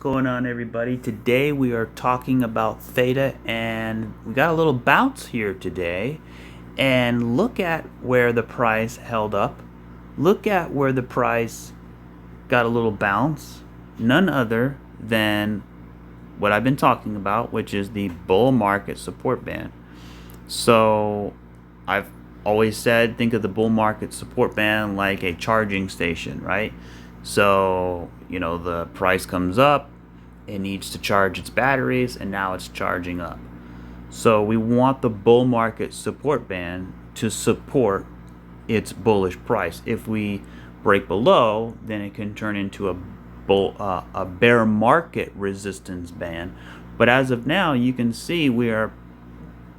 going on, everybody? Today we are talking about theta, and we got a little bounce here today. And look at where the price held up. Look at where the price got a little bounce. None other than what I've been talking about, which is the bull market support band. So I've always said, think of the bull market support band like a charging station, right? So, the price comes up, it needs to charge its batteries, and now it's charging up. So we want the bull market support band to support its bullish price. If we break below, then it can turn into a bear market resistance band. But as of now, you can see we are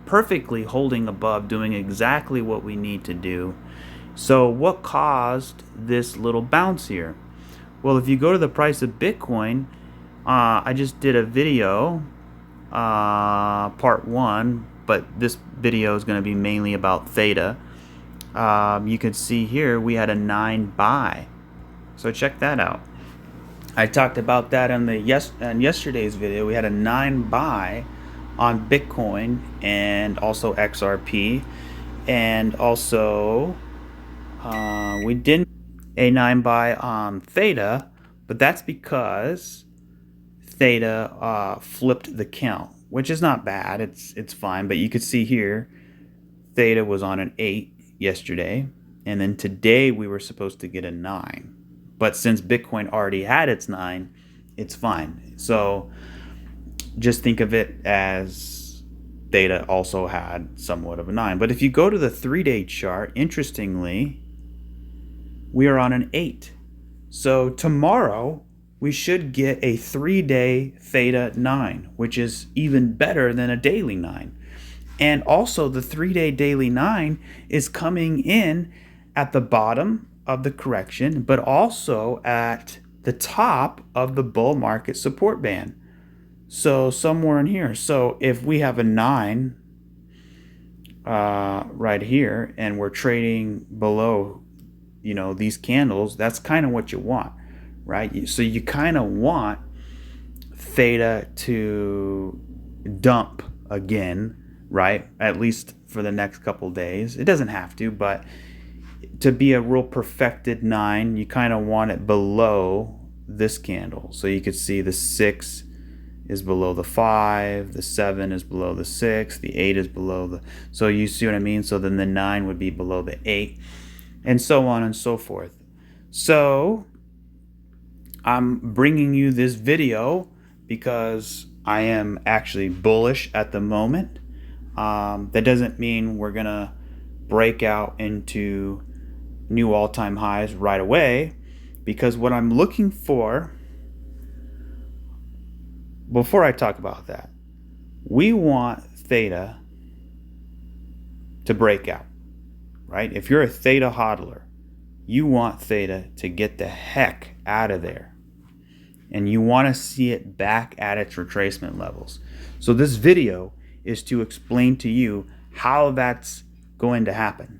perfectly holding above, doing exactly what we need to do. So what caused this little bounce here? Well, if you go to the price of Bitcoin, I just did a video, part 1, but this video is going to be mainly about theta. You can see here we had a 9 buy. So check that out. I talked about that in yesterday's video. We had a 9 buy on Bitcoin and also XRP, and also we didn't a 9 buy on theta, but that's because theta flipped the count, which is not bad. It's fine, but you could see here theta was on an 8 yesterday, and then today we were supposed to get a 9, but since Bitcoin already had its 9, it's fine. So just think of it as theta also had somewhat of a 9. But if you go to the 3-day chart, interestingly, we are on an 8. So tomorrow we should get a 3-day theta 9, which is even better than a daily 9. And also the 3-day daily 9 is coming in at the bottom of the correction, but also at the top of the bull market support band. So somewhere in here. So if we have a 9 right here, and we're trading below these candles, that's kind of what you want, right? So you kind of want theta to dump again, right? At least for the next couple days. It doesn't have to, but to be a real perfected 9, you kind of want it below this candle. So you could see the 6 is below the 5, the 7 is below the 6, the 8 is below the, so you see what I mean? So then the 9 would be below the 8, and so on and so forth. So I'm bringing you this video because I am actually bullish at the moment. That doesn't mean we're gonna break out into new all-time highs right away, because what I'm looking for, before I talk about that, we want theta to break out, right? If you're a theta hodler, you want theta to get the heck out of there, and you want to see it back at its retracement levels. So this video is to explain to you how that's going to happen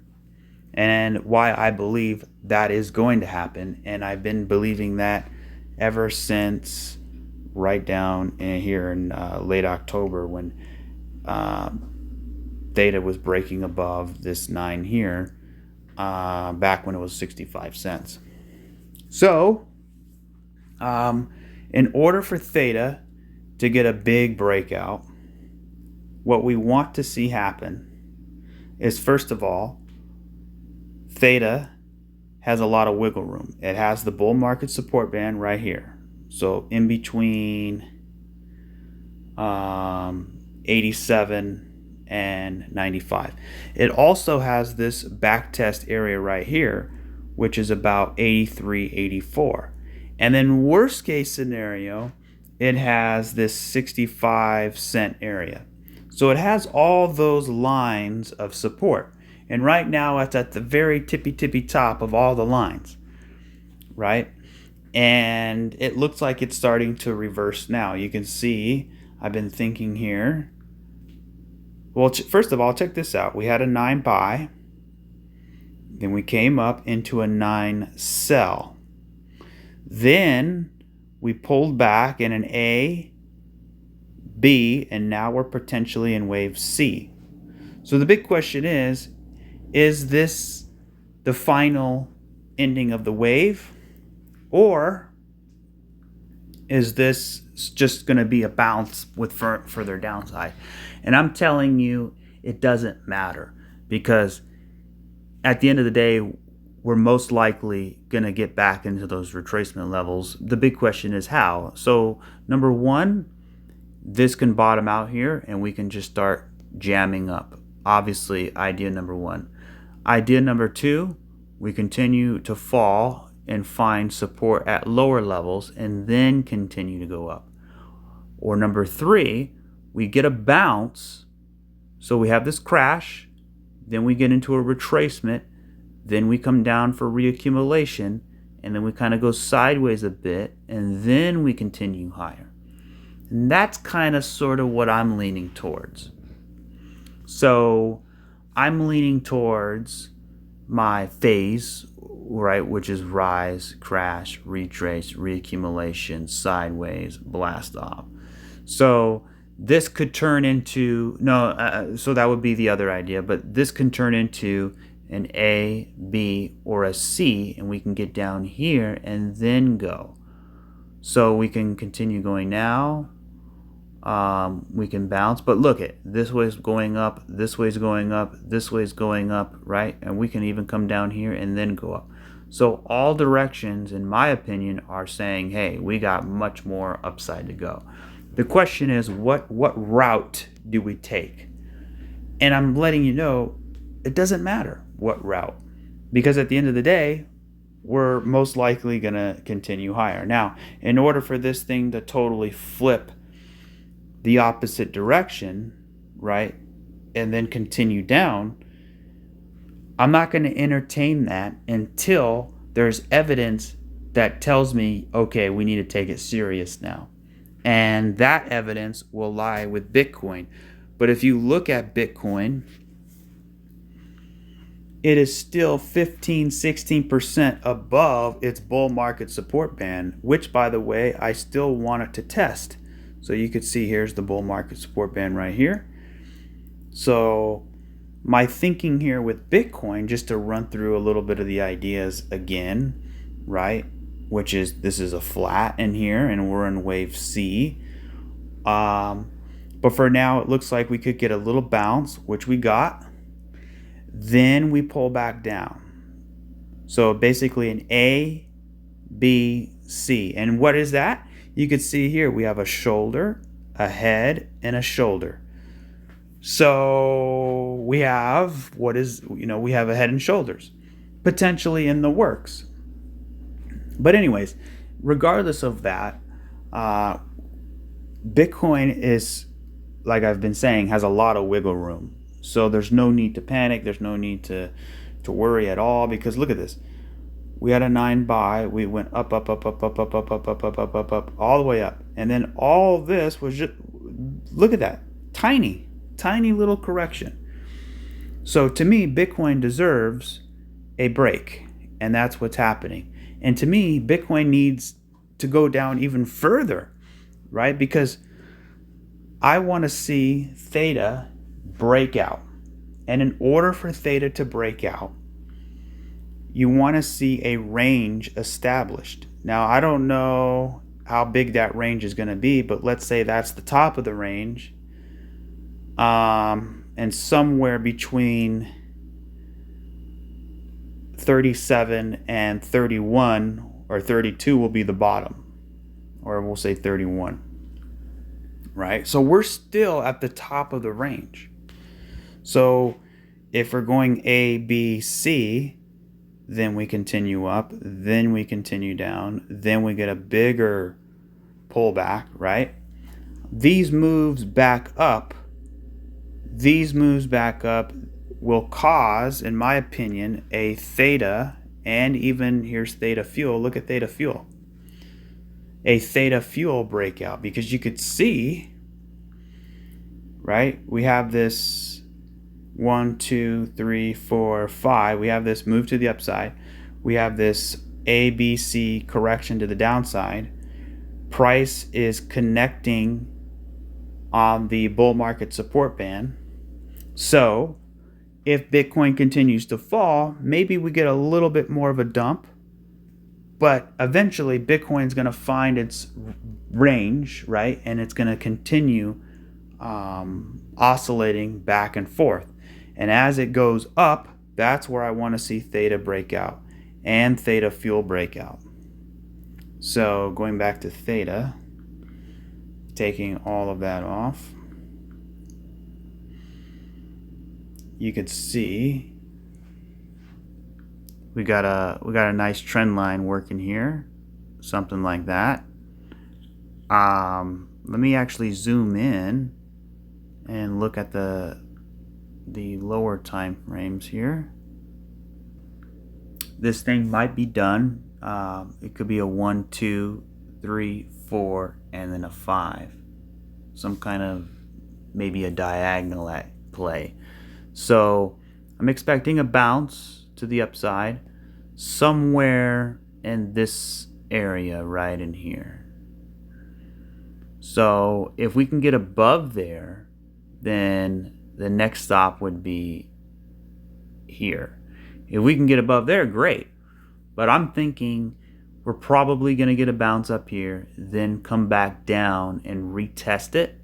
and why I believe that is going to happen. And I've been believing that ever since right down in here in late October, when theta was breaking above this 9 here, back when it was 65 cents. So in order for theta to get a big breakout, what we want to see happen is, first of all, theta has a lot of wiggle room. It has the bull market support band right here. So in between 87 and 95. It also has this back test area right here, which is about 83, 84. And then worst case scenario, it has this 65 cent area. So it has all those lines of support. And right now it's at the very tippy top of all the lines, right? And it looks like it's starting to reverse now. You can see I've been thinking here. Well, first of all, check this out. We had a 9 buy. Then we came up into a 9 sell. Then we pulled back in an A, B, and now we're potentially in wave C. So the big question is this the final ending of the wave, or is this just going to be a bounce with further downside? And I'm telling you, it doesn't matter, because at the end of the day, we're most likely going to get back into those retracement levels. The big question is how. So number one, this can bottom out here and we can just start jamming up. Obviously, idea number one. Idea number two, we continue to fall and find support at lower levels and then continue to go up. Or number three, we get a bounce, so we have this crash, then we get into a retracement, then we come down for reaccumulation, and then we kind of go sideways a bit, and then we continue higher. And that's kind of sort of what I'm leaning towards. So I'm leaning towards my phase, right, which is rise, crash, retrace, reaccumulation, sideways, blast off. So this could turn into, so that would be the other idea, but this can turn into an A, B, or a C, and we can get down here and then go. So we can continue going now. We can bounce, but look at this way's going up, this way's going up, this way's going up, right? And we can even come down here and then go up. So all directions, in my opinion, are saying, hey, we got much more upside to go. The question is, what route do we take? And I'm letting you know, it doesn't matter what route, because at the end of the day, we're most likely going to continue higher. Now, in order for this thing to totally flip the opposite direction, right, and then continue down, I'm not going to entertain that until there's evidence that tells me, okay, we need to take it serious now. And that evidence will lie with Bitcoin. But if you look at Bitcoin, it is still 15-16% above its bull market support band, which, by the way, I still want it to test. So you could see here's the bull market support band right here. So my thinking here with Bitcoin, just to run through a little bit of the ideas again, right, which is this is a flat in here and we're in wave C. But for now, it looks like we could get a little bounce, which we got. Then we pull back down. So basically an A, B, C. And what is that? You can see here we have a shoulder, a head, and a shoulder. So we have we have a head and shoulders potentially in the works. But anyways, regardless of that, Bitcoin is, like I've been saying, has a lot of wiggle room. So there's no need to panic. There's no need to worry at all, because look at this. We had a 9 buy. We went up, all the way up. And then all this was just, look at that. Tiny little correction. So to me, Bitcoin deserves a break. And that's what's happening. And to me, Bitcoin needs to go down even further, right? Because I want to see theta break out. And in order for theta to break out, you want to see a range established. Now, I don't know how big that range is going to be, but let's say that's the top of the range. And somewhere between 37 and 31 or 32 will be the bottom. Or we'll say 31. Right? So we're still at the top of the range. So if we're going A, B, C, then we continue up, then we continue down, then we get a bigger pullback, right? These moves back up will cause, in my opinion, a theta, and even here's theta fuel. Look at theta fuel. A theta fuel breakout, because you could see, right? We have this 1, 2, 3, 4, 5. We have this move to the upside. We have this A, B, C correction to the downside. price is connecting on the bull market support band. So if Bitcoin continues to fall, maybe we get a little bit more of a dump, but eventually Bitcoin's going to find its range, right? And it's going to continue oscillating back and forth. And as it goes up, that's where I want to see theta breakout and theta fuel breakout. So going back to theta, taking all of that off, you could see we got a nice trend line working here, something like that. Let me actually zoom in and look at the lower time frames here. This thing might be done. It could be a 1, 2, 3, 4, and then a 5. Some kind of maybe a diagonal at play. So I'm expecting a bounce to the upside somewhere in this area right in here. So if we can get above there, then the next stop would be here. If we can get above there, great. But I'm thinking we're probably going to get a bounce up here, then come back down and retest it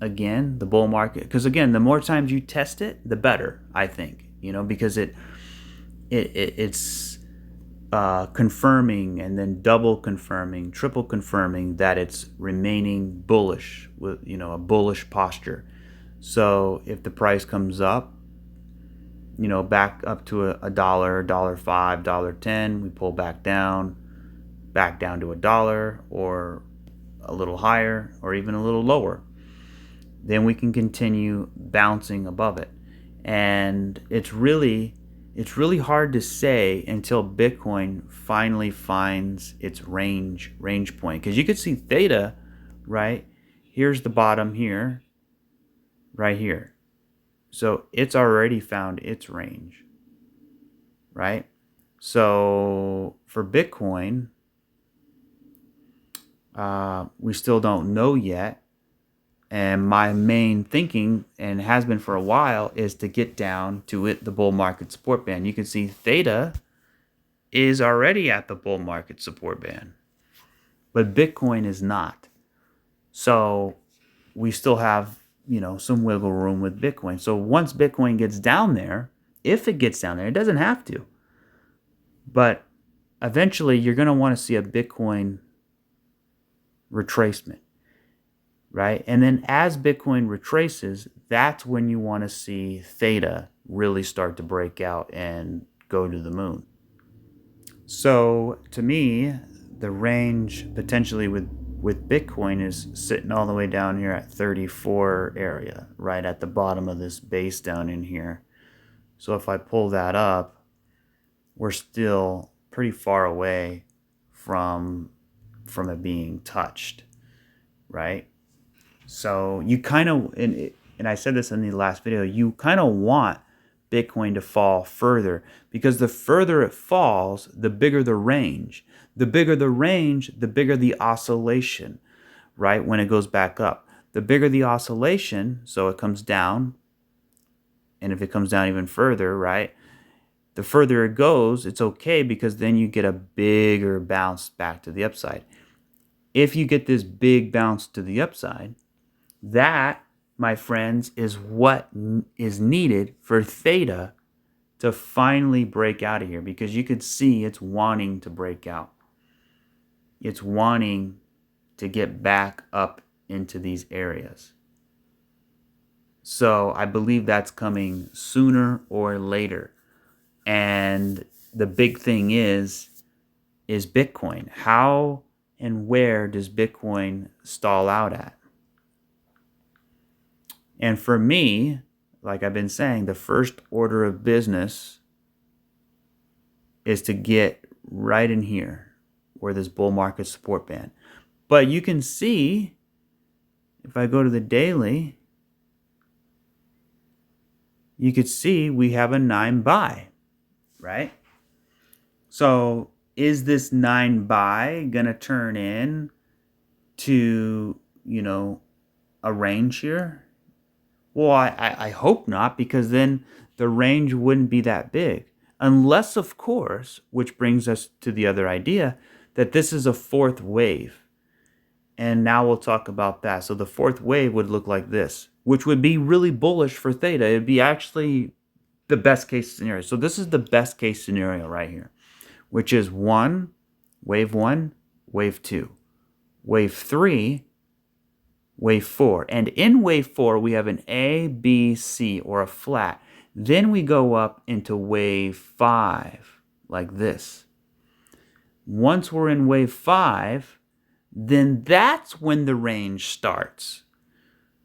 again, the bull market. Because again, the more times you test it, the better, I think. You know, because it's confirming and then double confirming, triple confirming that it's remaining bullish with, you know, a bullish posture. So if the price comes up, you know, back up to a dollar, $1.05, $1.10, we pull back down to $1 or a little higher or even a little lower, then we can continue bouncing above it. And it's really hard to say until Bitcoin finally finds its range point, because you could see theta, right? Here's the bottom here, right here. So it's already found its range, right? So for Bitcoin, we still don't know yet. And my main thinking, and has been for a while, is to get down to the bull market support band. You can see theta is already at the bull market support band, but Bitcoin is not. So we still have, you know, some wiggle room with Bitcoin. So once Bitcoin gets down there, if it gets down there, it doesn't have to, but eventually you're going to want to see a Bitcoin retracement, right? And then as Bitcoin retraces, that's when you want to see theta really start to break out and go to the moon. So to me, the range potentially with Bitcoin is sitting all the way down here at 34 area, right at the bottom of this base down in here. So if I pull that up, we're still pretty far away from it being touched, right? So you kind of, and I said this in the last video, you kind of want Bitcoin to fall further, because the further it falls, the bigger the range. The bigger the range, the bigger the oscillation, right? When it goes back up. The bigger the oscillation, so it comes down, and if it comes down even further, right? The further it goes, it's okay, because then you get a bigger bounce back to the upside. If you get this big bounce to the upside, that, my friends, is what is needed for theta to finally break out of here, because you could see it's wanting to break out. It's wanting to get back up into these areas. So I believe that's coming sooner or later. And the big thing is Bitcoin. How and where does Bitcoin stall out at? And for me, like I've been saying, the first order of business is to get right in here where this bull market support band. But you can see, if I go to the daily, you could see we have a 9 buy, right? So is this 9 buy going to turn in to, you know, a range here? Well, I hope not, because then the range wouldn't be that big. Unless, of course, which brings us to the other idea, that this is a fourth wave. And now we'll talk about that. So the fourth wave would look like this, which would be really bullish for theta. It'd be actually the best case scenario. So this is the best case scenario right here, which is one, wave two, wave three, wave four. And in wave four, we have an A, B, C, or a flat. Then we go up into wave five, like this. Once we're in wave five, then that's when the range starts.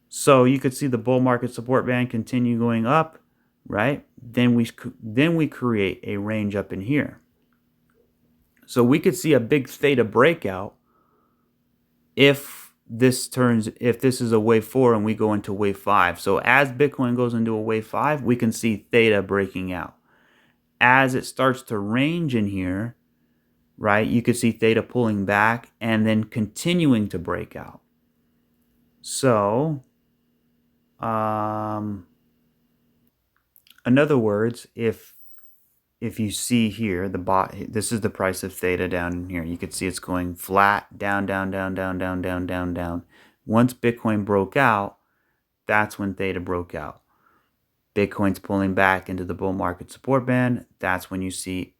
So you could see the bull market support band continue going up, right? Then we create a range up in here. So we could see a big theta breakout if this is a wave 4 and we go into wave 5. So as Bitcoin goes into a wave 5, we can see theta breaking out. As it starts to range in here, right, you could see theta pulling back and then continuing to break out. So, in other words, if you see here, this is the price of theta down in here. You can see it's going flat, down, down, down, down, down, down, down, down. Once Bitcoin broke out, that's when theta broke out. Bitcoin's pulling back into the bull market support band. That's when you see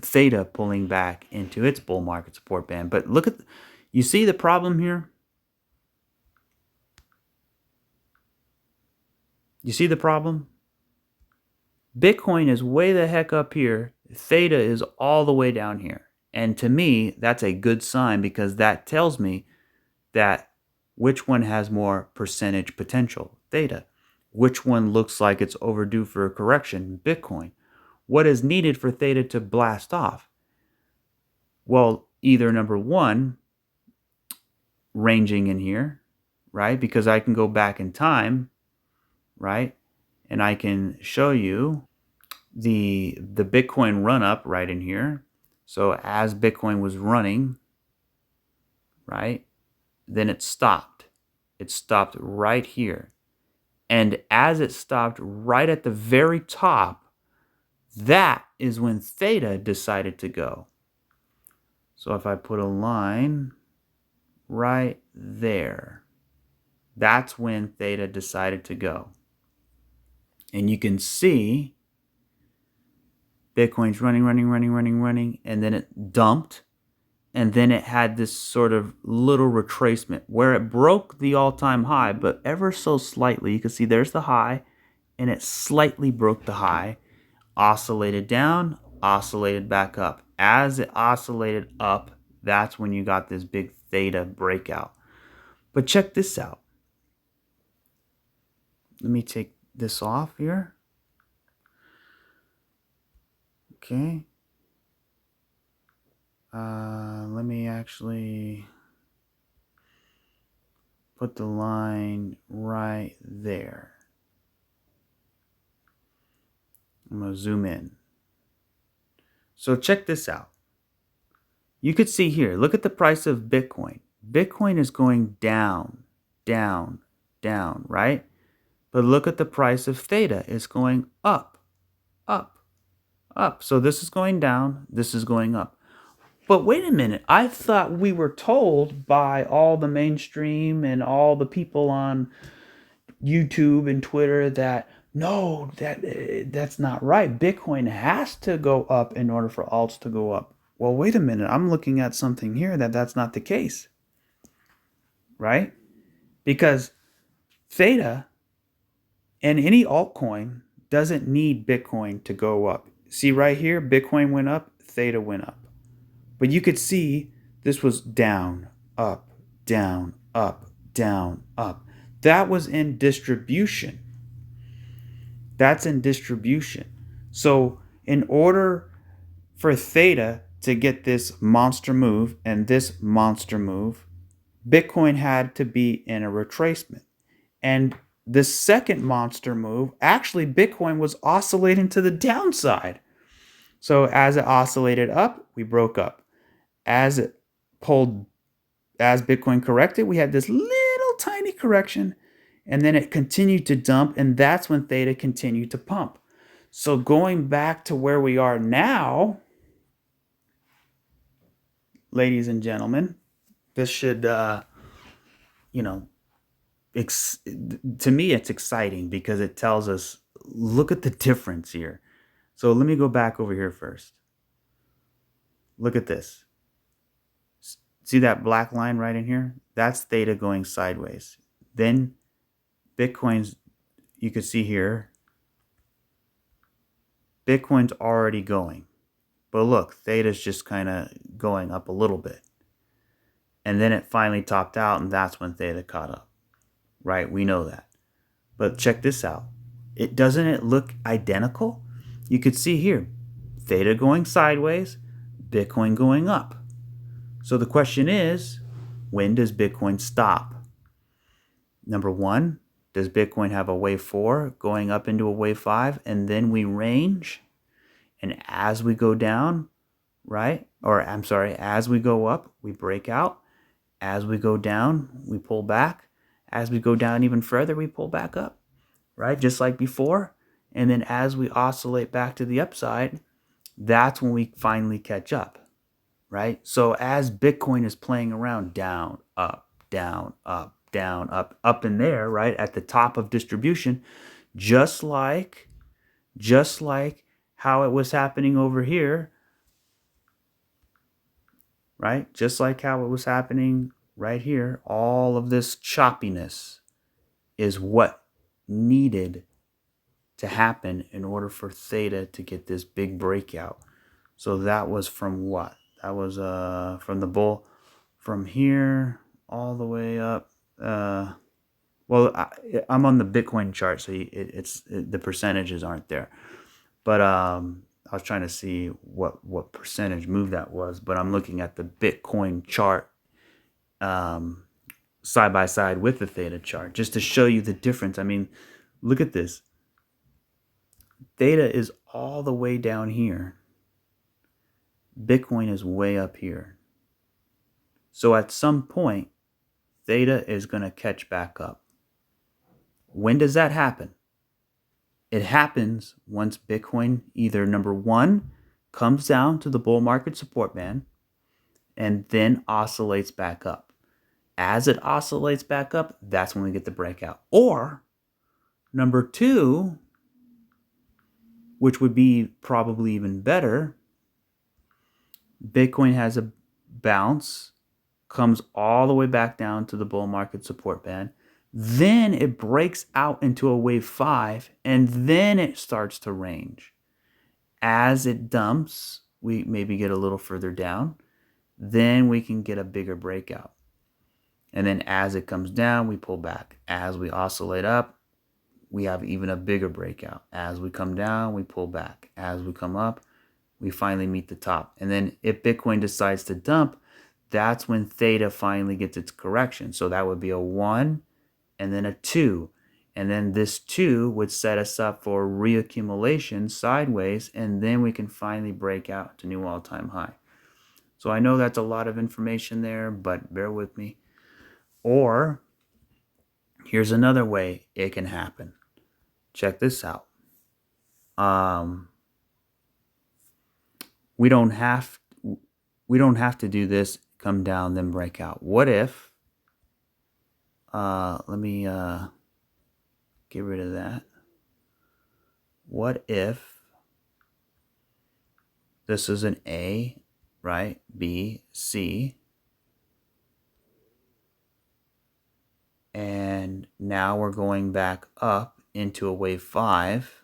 theta pulling back into its bull market support band. But look at, you see the problem here? You see the problem? Bitcoin is way the heck up here. Theta is all the way down here. And to me, that's a good sign, because that tells me that which one has more percentage potential, theta. Which one looks like it's overdue for a correction, Bitcoin. What is needed for theta to blast off? Well, either number one, ranging in here, right? Because I can go back in time, right? And I can show you the Bitcoin run up right in here. So as Bitcoin was running, right, then it stopped. It stopped right here. And as it stopped right at the very top, that is when theta decided to go. So if I put a line right there, that's when theta decided to go. And you can see Bitcoin's running, and then it dumped. And then it had this sort of little retracement where it broke the all-time high, but ever so slightly. You can see there's the high, and it slightly broke the high, oscillated down, oscillated back up. As it oscillated up, that's when you got this big theta breakout. But check this out. Let me take this off here. Okay. Let me actually put the line right there. I'm going to zoom in. So check this out. You could see here, look at the price of Bitcoin. Bitcoin is going down, down, down, right? But look at the price of theta. It's going up, up, up. So this is going down, this is going up. But wait a minute, I thought we were told by all the mainstream and all the people on YouTube and Twitter that no, that's not right. Bitcoin has to go up in order for alts to go up. Well, wait a minute, I'm looking at something here that's not the case, right? Because theta and any altcoin doesn't need Bitcoin to go up. See right here, Bitcoin went up, theta went up. But you could see this was down, up, down, up, down, up. That was in distribution. That's in distribution. So in order for theta to get this monster move and this monster move, Bitcoin had to be in a retracement. And the second monster move, actually Bitcoin was oscillating to the downside. So as it oscillated up, we broke up. As it pulled as Bitcoin corrected, we had this little tiny correction, and then it continued to dump, and that's when theta continued to pump. So going back to where we are now, ladies and gentlemen, this should, you know, to me, it's exciting because it tells us, look at the difference here. So let me go back over here first. Look at this. See that black line right in here? That's theta going sideways. Then Bitcoin's, you can see here, Bitcoin's already going. But look, theta's just kind of going up a little bit. And then it finally topped out, and that's when theta caught up. Right? We know that. But check this out. Doesn't it look identical? You could see here, theta going sideways, Bitcoin going up. So the question is, when does Bitcoin stop? Number one, does Bitcoin have a wave 4 going up into a wave 5, and then we range? And as we go down, right? Or I'm sorry, as we go up, we break out. As we go down, we pull back. As we go down even further, we pull back up, right? Just like before. And then as we oscillate back to the upside, that's when we finally catch up, right? So as Bitcoin is playing around down, up, down, up, down, up in there, right? At the top of distribution, just like how it was happening over here, right? Just like how it was happening right here, all of this choppiness is what needed to happen in order for theta to get this big breakout. So that was from what? That was from the bull, from here all the way up. I'm on the Bitcoin chart, so the percentages aren't there. But I was trying to see what percentage move that was, but I'm looking at the Bitcoin chart side by side with the theta chart, just to show you the difference. I mean, look at this. Theta is all the way down here. Bitcoin is way up here. So at some point, theta is going to catch back up. When does that happen? It happens once Bitcoin either, number one, comes down to the bull market support band and then oscillates back up. As it oscillates back up, that's when we get the breakout. Or number two, which would be probably even better, Bitcoin has a bounce, comes all the way back down to the bull market support band. Then it breaks out into a wave 5, and then it starts to range. As it dumps, we maybe get a little further down. Then we can get a bigger breakout. And then as it comes down, we pull back. As we oscillate up, we have even a bigger breakout. As we come down, we pull back. As we come up, we finally meet the top. And then if Bitcoin decides to dump, that's when theta finally gets its correction. So that would be a 1 and then a 2. And then this 2 would set us up for reaccumulation sideways, and then we can finally break out to new all-time high. So I know that's a lot of information there, but bear with me. Or here's another way it can happen. Check this out. We don't have to do this, come down, then break out. What if, let me get rid of that. What if this is an A, right? B, C. And now we're going back up into a wave 5,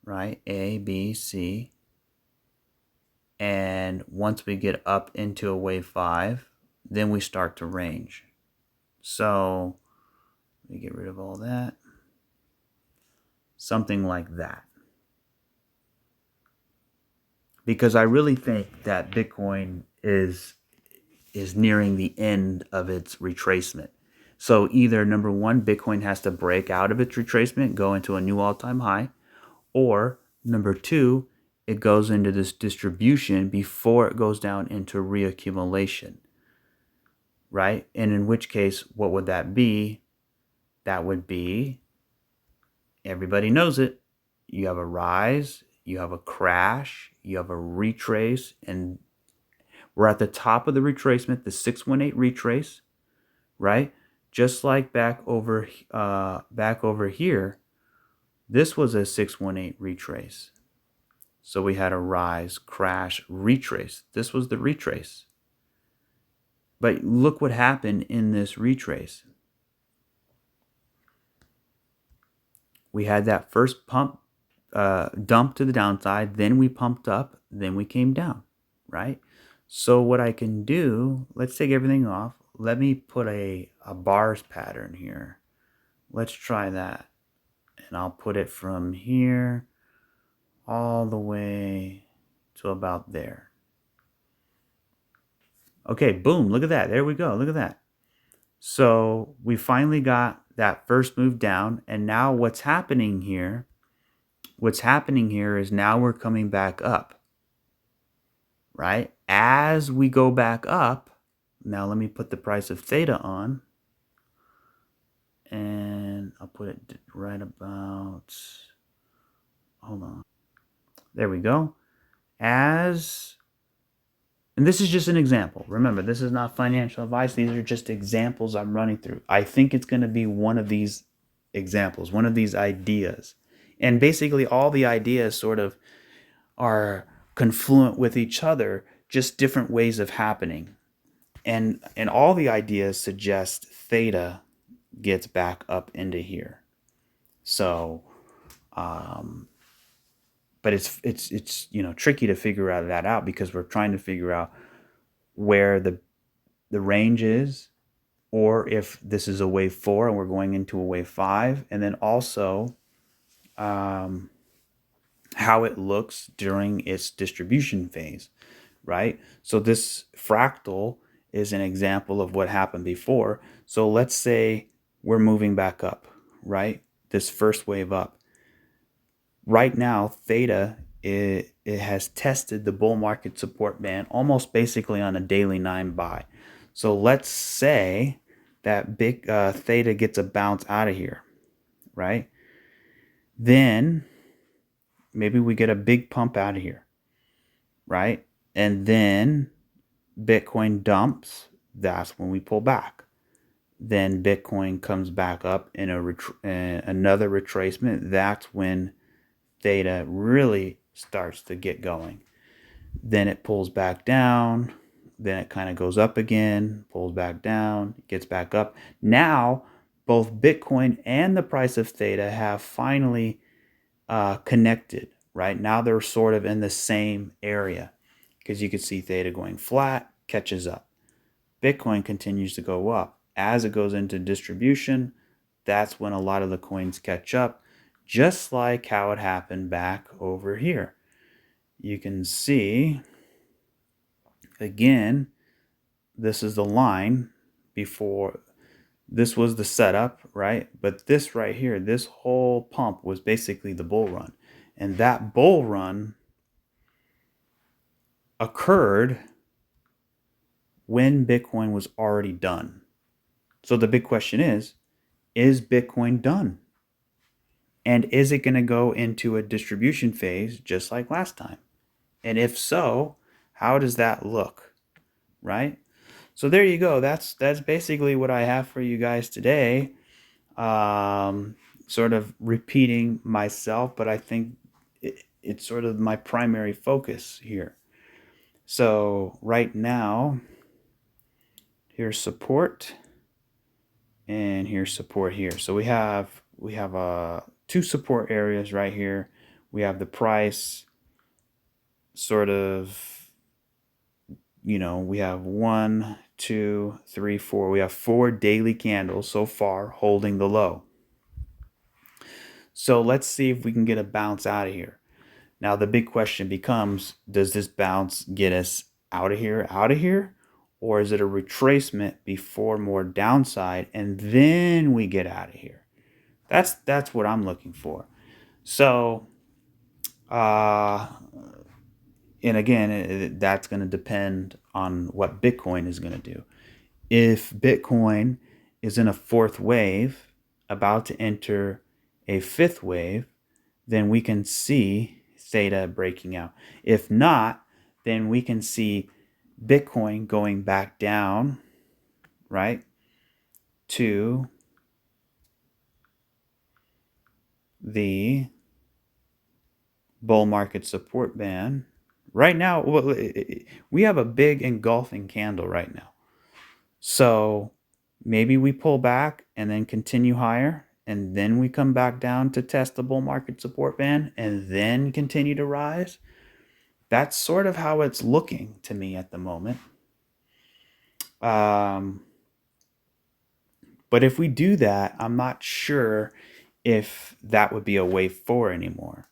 right? A, B, C. And once we get up into a wave 5, then we start to range. So let me get rid of all that. Something like that. Because I really think that Bitcoin is nearing the end of its retracement. So either number one, Bitcoin has to break out of its retracement, go into a new all-time high, or number two, it goes into this distribution before it goes down into reaccumulation. right? And in which case, what would that be? That would be, everybody knows it. You have a rise, you have a crash, you have a retrace, and we're at the top of the retracement, the 618 retrace, right? Just like back over here, this was a 618 retrace. So we had a rise, crash, retrace. This was the retrace. But look what happened in this retrace. We had that first pump, dump to the downside, then we pumped up, then we came down, right? So what I can do, let's take everything off. Let me put a bars pattern here. Let's try that. And I'll put it from here all the way to about there. Okay, boom, look at that. There we go. Look at that. So we finally got that first move down. And now what's happening here is now we're coming back up, right? As we go back up, now let me put the price of theta on. And I'll put it right about, hold on. There we go. And this is just an example. Remember, this is not financial advice. These are just examples I'm running through. I think it's going to be one of these examples, one of these ideas. And basically all the ideas sort of are confluent with each other, just different ways of happening. And all the ideas suggest theta gets back up into here. So, but it's tricky to figure that out because we're trying to figure out where the range is, or if this is a wave 4 and we're going into a wave 5, and then also how it looks during its distribution phase, right? So this fractal is an example of what happened before. So let's say we're moving back up, right? This first wave up. Right now, theta, it has tested the bull market support band almost basically on a daily 9 buy. So let's say that big theta gets a bounce out of here, right? Then maybe we get a big pump out of here, right? And then Bitcoin dumps. That's when we pull back. Then Bitcoin comes back up in another retracement. That's when theta really starts to get going. Then it pulls back down. Then it kind of goes up again, pulls back down, gets back up. Now, both Bitcoin and the price of theta have finally connected, right? Now they're sort of in the same area because you can see theta going flat, catches up. Bitcoin continues to go up. As it goes into distribution, that's when a lot of the coins catch up, just like how it happened back over here. You can see, again, this is the line before. This was the setup, right? But this right here, this whole pump was basically the bull run. And that bull run occurred when Bitcoin was already done. So the big question is Bitcoin done? And is it going to go into a distribution phase just like last time? And if so, how does that look, right? So there you go. That's basically what I have for you guys today. Sort of repeating myself, but I think it's sort of my primary focus here. So right now, here's support, and here's support here. So we have two support areas right here. We have the price sort of, we have 1, 2, 3, 4. We have 4 daily candles so far holding the low. So let's see if we can get a bounce out of here. Now the big question becomes, does this bounce get us out of here? Or is it a retracement before more downside and then we get out of here? That's what I'm looking for. So, and again, that's going to depend on what Bitcoin is going to do. If Bitcoin is in a fourth wave, about to enter a fifth wave, then we can see theta breaking out. If not, then we can see Bitcoin going back down, right, to the bull market support band. Right now, we have a big engulfing candle right now. So maybe we pull back and then continue higher, and then we come back down to test the bull market support band and then continue to rise. That's sort of how it's looking to me at the moment. But if we do that, I'm not sure if that would be a wave 4 anymore.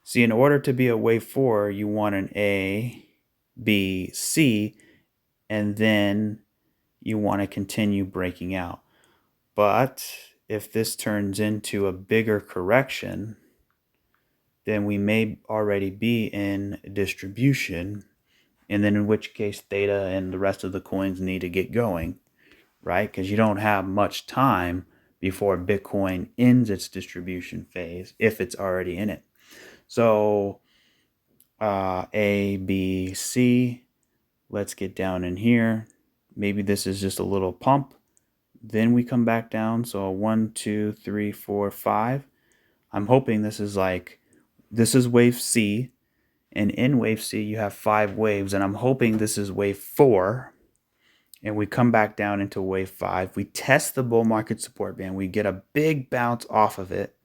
See, in order to be a wave 4, you want an A, B, C, and then you want to continue breaking out. But if this turns into a bigger correction, then we may already be in distribution, and then in which case theta and the rest of the coins need to get going, right? Because you don't have much time before Bitcoin ends its distribution phase if it's already in it. So A, B, C, let's get down in here. Maybe this is just a little pump. Then we come back down. So 1, 2, 3, 4, 5. I'm hoping this is wave C. And in wave C, you have 5 waves. And I'm hoping this is wave 4. And we come back down into wave 5. We test the bull market support band. We get a big bounce off of it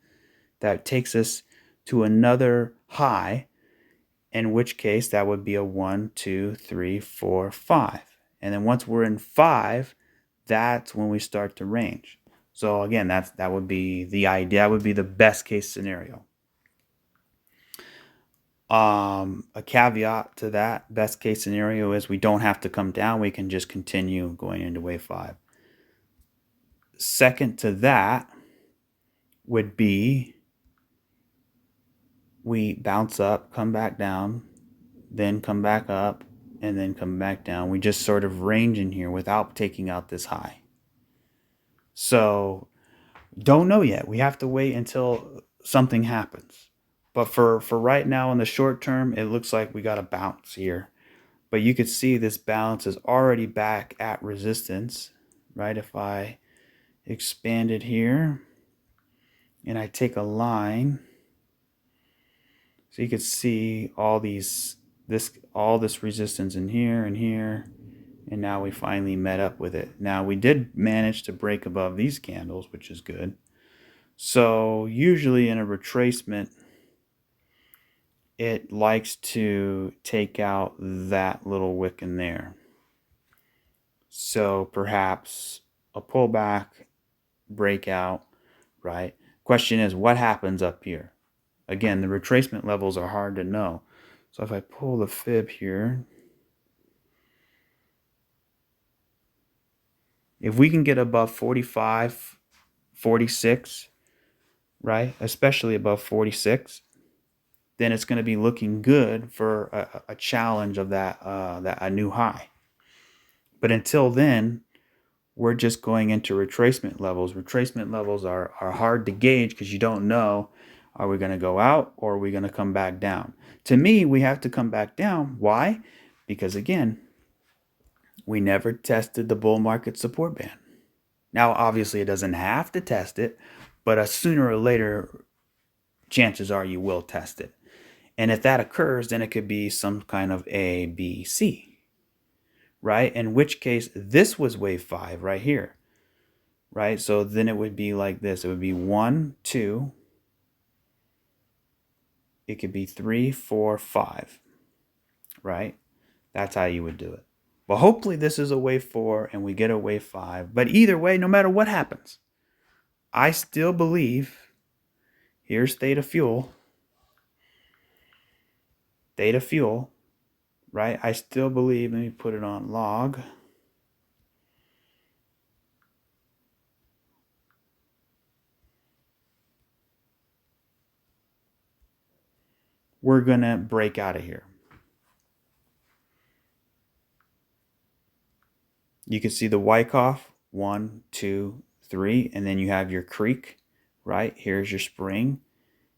that takes us to another high, in which case that would be a 1, 2, 3, 4, 5. And then once we're in 5, that's when we start to range. So again, that would be the idea. That would be the best case scenario. A caveat to that best case scenario is we don't have to come down. We can just continue going into wave 5. Second to that would be we bounce up, come back down, then come back up, and then come back down. We just sort of range in here without taking out this high. So don't know yet. We have to wait until something happens. But for right now in the short term, it looks like we got a bounce here. But you could see this bounce is already back at resistance, right? If I expand it here and I take a line, so you could see all this resistance in here and here, and now we finally met up with it. Now we did manage to break above these candles, which is good. So usually in a retracement, it likes to take out that little wick in there. So perhaps a pullback, breakout, right? Question is, what happens up here? Again, the retracement levels are hard to know. So if I pull the fib here, if we can get above 45, 46, right, especially above 46, then it's going to be looking good for a challenge of a new high. But until then, we're just going into retracement levels. Retracement levels are hard to gauge because you don't know, are we going to go out or are we going to come back down? To me, we have to come back down. Why? Because again, we never tested the bull market support band. Now, obviously, it doesn't have to test it, but sooner or later, chances are you will test it. And if that occurs, then it could be some kind of A, B, C, right? In which case, this was wave 5 right here, right? So then it would be like this. It would be 1, 2. It could be 3, 4, 5, right? That's how you would do it. But hopefully this is a wave 4 and we get a wave 5. But either way, no matter what happens, I still believe, here's theta fuel, right? I still believe, let me put it on log. We're going to break out of here. You can see the Wyckoff, 1, 2, 3, and then you have your creek, right? Here's your spring.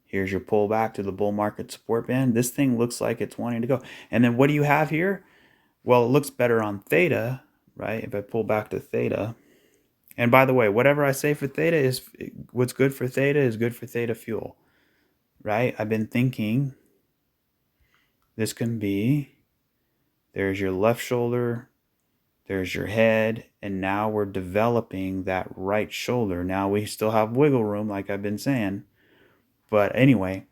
Here's your pullback to the bull market support band. This thing looks like it's wanting to go. And then what do you have here? Well, it looks better on theta, right? If I pull back to theta. And by the way, whatever I say for theta is what's good for theta is good for theta fuel, right? I've been thinking this can be, there's your left shoulder, there's your head, and now we're developing that right shoulder. Now we still have wiggle room, like I've been saying. But anyway,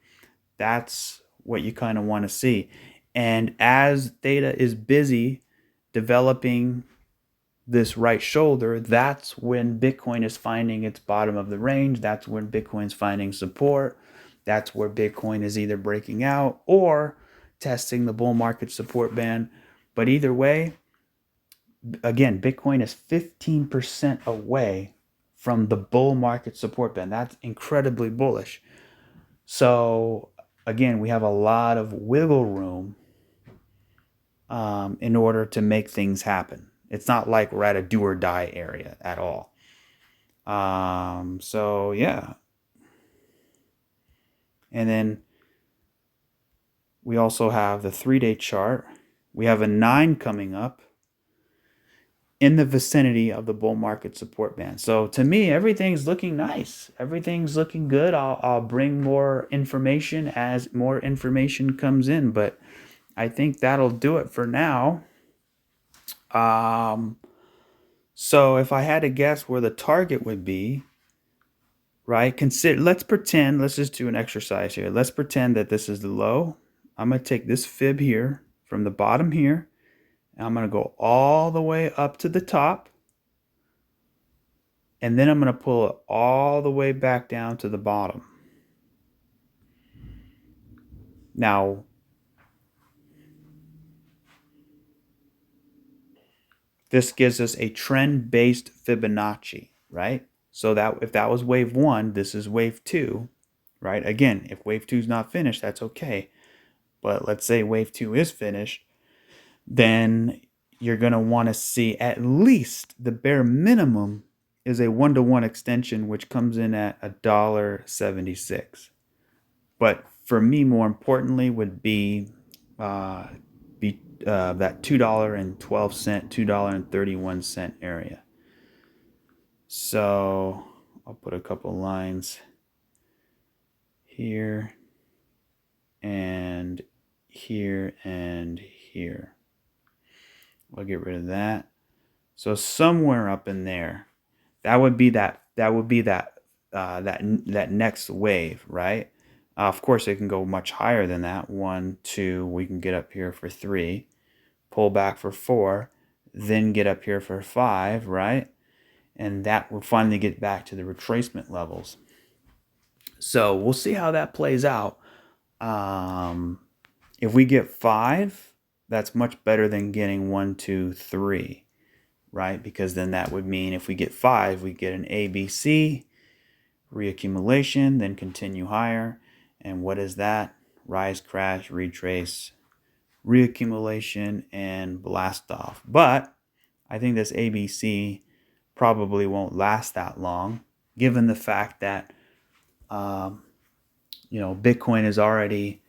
that's what you kind of want to see. And as theta is busy developing this right shoulder, that's when Bitcoin is finding its bottom of the range. That's when Bitcoin's finding support. That's where Bitcoin is either breaking out or testing the bull market support band. But either way, again, Bitcoin is 15% away from the bull market support band. That's incredibly bullish. So again, we have a lot of wiggle room in order to make things happen. It's not like we're at a do or die area at all. So yeah. And then we also have the 3-day chart. We have a 9 coming up in the vicinity of the bull market support band. So to me, everything's looking nice. Everything's looking good. I'll bring more information as more information comes in, but I think that'll do it for now. So if I had to guess where the target would be, right? Let's just do an exercise here. Let's pretend that this is the low. I'm going to take this fib here from the bottom here, and I'm going to go all the way up to the top. And then I'm going to pull it all the way back down to the bottom. Now, this gives us a trend-based Fibonacci, right? So that if that was wave 1, this is wave 2, right? Again, if wave 2 is not finished, that's okay. But let's say wave 2 is finished, then you're going to want to see at least the bare minimum is a 1-to-1 extension, which comes in at $1.76. But for me, more importantly, would be that $2.12, $2.31 area. So I'll put a couple lines here and here and here. I'll get rid of that. So somewhere up in there, that would be that next wave, right? Of course, it can go much higher than that. 1, 2, we can get up here for 3, pull back for 4, then get up here for 5, right? And that will finally get back to the retracement levels. So we'll see how that plays out. If we get 5, that's much better than getting 1, 2, 3, right? Because then that would mean if we get 5, we get an ABC, reaccumulation, then continue higher. And what is that? Rise, crash, retrace, reaccumulation, and blast off. But I think this ABC probably won't last that long, given the fact that Bitcoin is already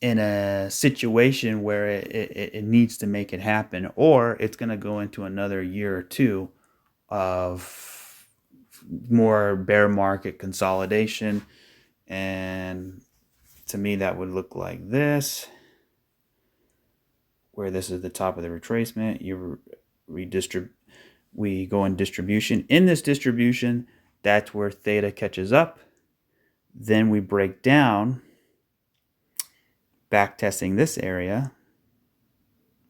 in a situation where it needs to make it happen, or it's going to go into another year or two of more bear market consolidation. And to me, that would look like this, where this is the top of the retracement. We go in distribution. In this distribution, that's where theta catches up. Then we break down, back testing this area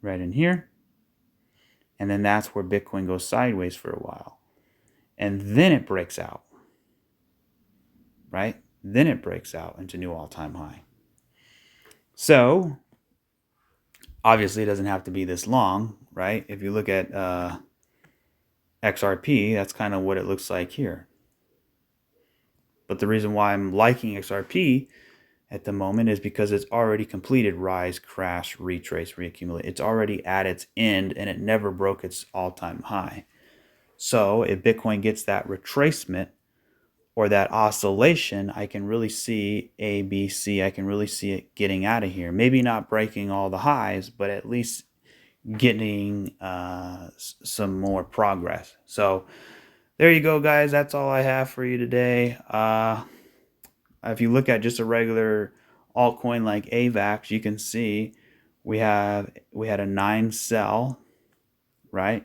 right in here. And then that's where Bitcoin goes sideways for a while. And then it breaks out, right? Then it breaks out into new all-time high. So obviously it doesn't have to be this long, right? If you look at XRP, that's kind of what it looks like here. But the reason why I'm liking XRP at the moment is because it's already completed rise, crash, retrace, reaccumulate. It's already at its end and it never broke its all-time high. So if Bitcoin gets that retracement or that oscillation, I can really see A, B, C. I can really see it getting out of here. Maybe not breaking all the highs, but at least getting some more progress. So there you go, guys. That's all I have for you today. If you look at just a regular altcoin like AVAX, you can see we had a 9 sell, right?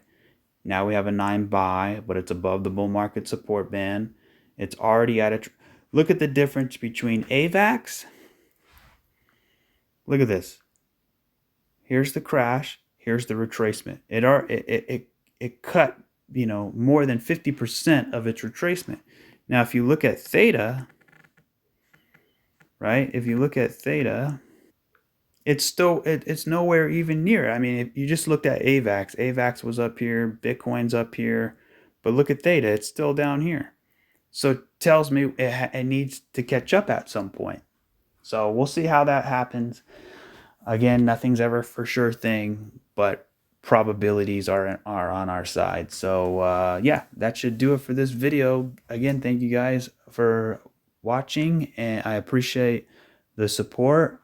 Now we have a 9 buy, but it's above the bull market support band. It's already at a look at the difference between AVAX. Look at this. Here's the crash. Here's the retracement. It cut, more than 50% of its retracement. Now, if you look at theta, right? If you look at theta, it's nowhere even near. I mean, if you just looked at AVAX was up here, Bitcoin's up here, but look at theta, it's still down here. So it tells me it needs to catch up at some point. So we'll see how that happens. Again, nothing's ever for sure thing, but probabilities are on our side. So yeah, that should do it for this video. Again, thank you guys for watching, and I appreciate the support.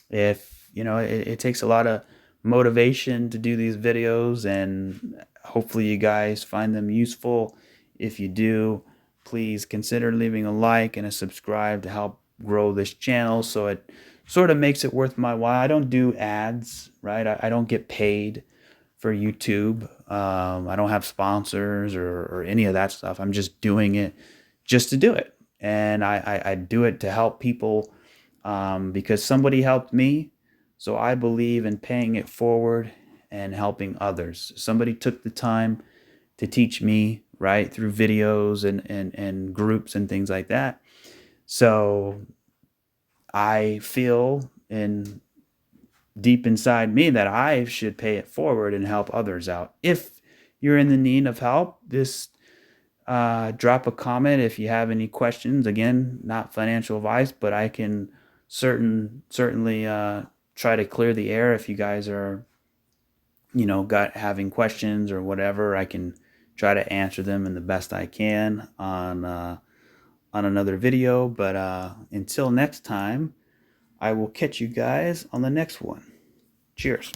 If it takes a lot of motivation to do these videos, and hopefully you guys find them useful. If you do, please consider leaving a like and a subscribe to help grow this channel, so it sort of makes it worth my while. I don't do ads, right? I don't get paid for YouTube. I don't have sponsors or any of that stuff. I'm just doing it just to do it. And I do it to help people because somebody helped me. So I believe in paying it forward and helping others. Somebody took the time to teach me, right, through videos and groups and things like that. So I feel deep inside me that I should pay it forward and help others out. If you're in the need of help, just drop a comment if you have any questions. Again, not financial advice, but I can certainly try to clear the air if you guys are, having questions or whatever. I can try to answer them in the best I can on another video. But until next time, I will catch you guys on the next one. Cheers.